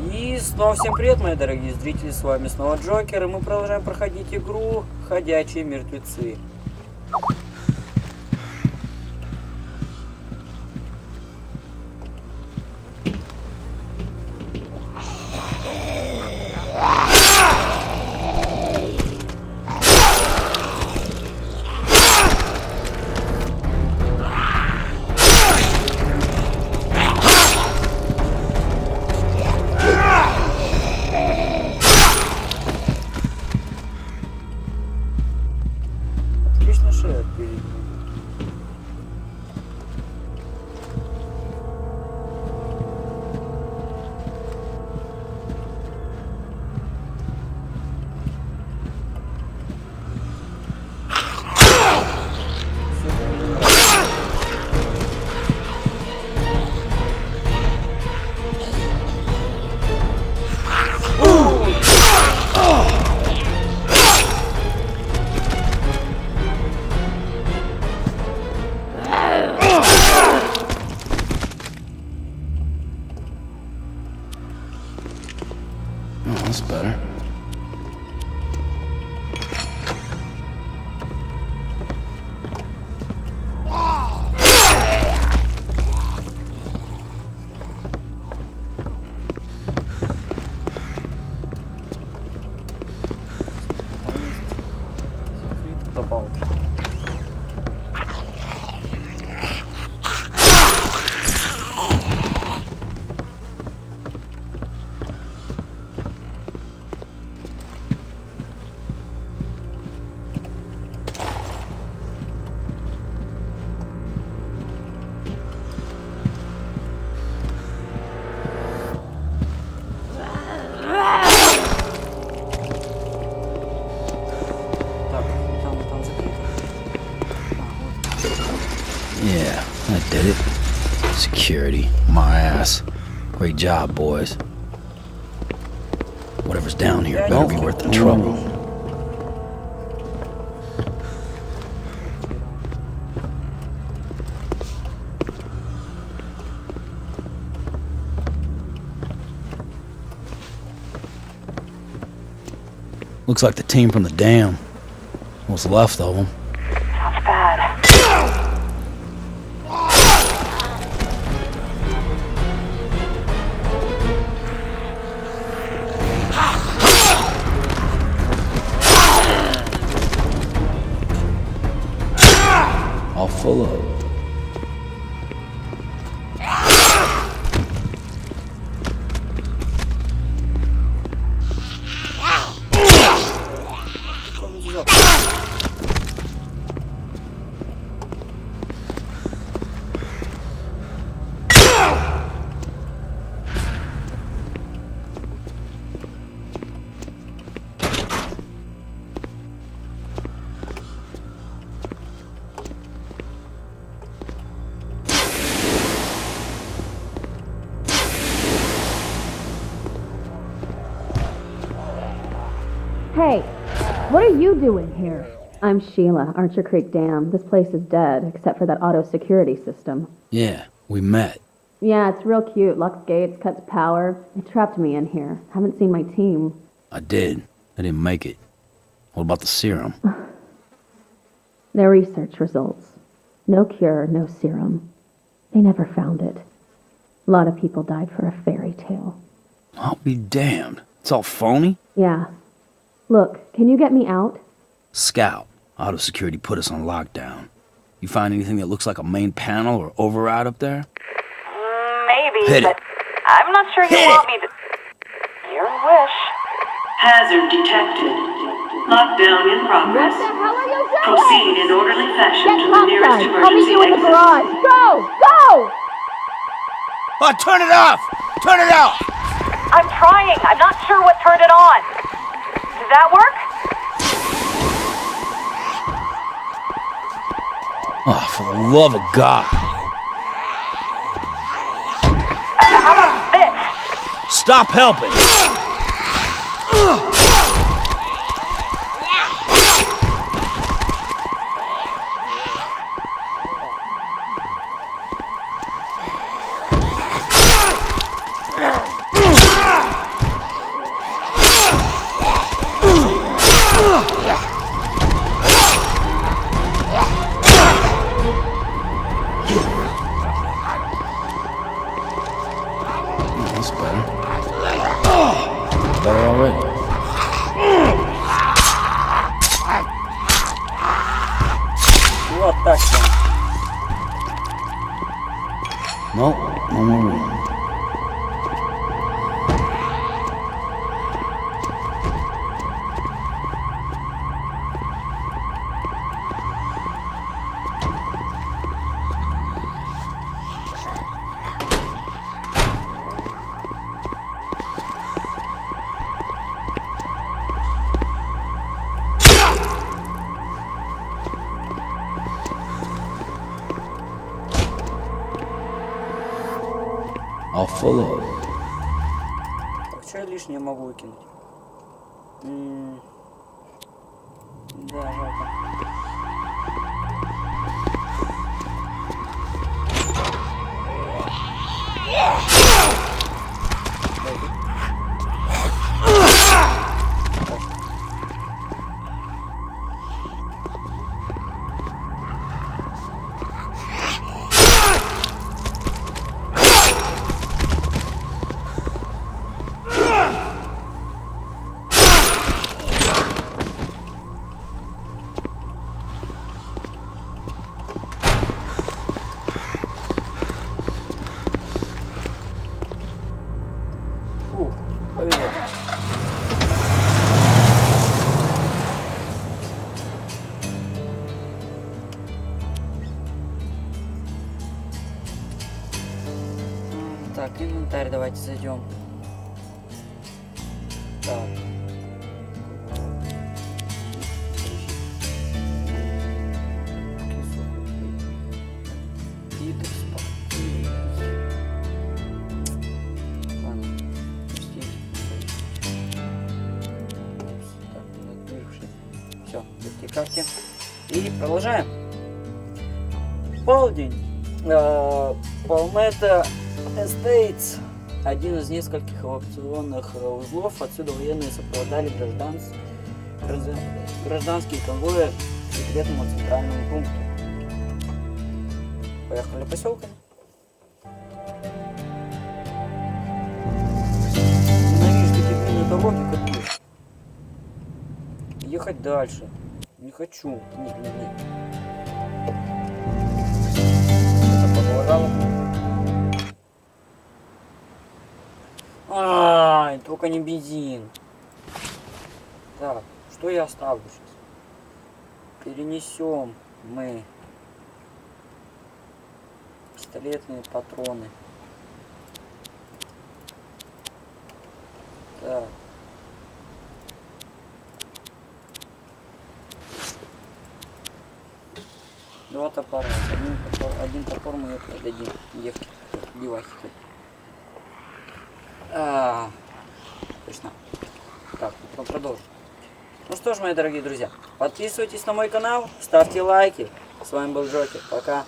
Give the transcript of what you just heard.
И снова всем привет, мои дорогие зрители, с вами снова Джокер, и мы продолжаем проходить игру «Ходячие мертвецы». That's better. Yeah, I did it. Security, my ass. Great job, boys. Whatever's down here better be worth the trouble. Looks like the team from the dam. What's left of them. Sounds bad. All full of. Hey, what are you doing here? I'm Sheila, Archer Creek Dam. This place is dead, except for that auto security system. Yeah, we met. Yeah, it's real cute. Locks gates, cuts power. It trapped me in here. Haven't seen my team. I did. I didn't make it. What about the serum? Their research results. No cure, no serum. They never found it. A lot of people died for a fairy tale. I'll be damned. It's all phony? Yeah. Look, can you get me out? Scout. Auto security put us on lockdown. You find anything that looks like a main panel or override up there? Maybe, Hit but it. I'm not sure you want me to... Your wish. Hazard detected. Lockdown in progress. What the hell are you doing? Proceed in orderly fashion to the nearest I'll meet emergency you in the exit. garage. Go! Go! Oh, turn it off! Turn it off! I'm trying. I'm not sure what turned it on. Does that work? Oh, for the love of God. How about this? Stop helping! That's better. Better already. Вот так. No, no more room. All full of. Так, что я лишнее могу выкинуть? Да, жалко. Фух, повезло. Так, инвентарь давайте зайдем. Так. Все, эти карты. И продолжаем. Полдень. Palmetto Estates. Один из нескольких эвакуационных узлов. Отсюда военные сопровождали гражданские конвои к секретному центральному пункту. Поехали поселками. Ненавижу такие длинные дороги, как есть. Ехать дальше. Не хочу. Нет. Это подлагало. Ай, только не бензин. Так, что я оставлю сейчас? Перенесем мы пистолетные патроны. Так. Два топора. Один топор мы продадим. Девахи. Точно. Так, продолжим. Ну что ж, мои дорогие друзья, подписывайтесь на мой канал, ставьте лайки. С вами был Джокер. Пока.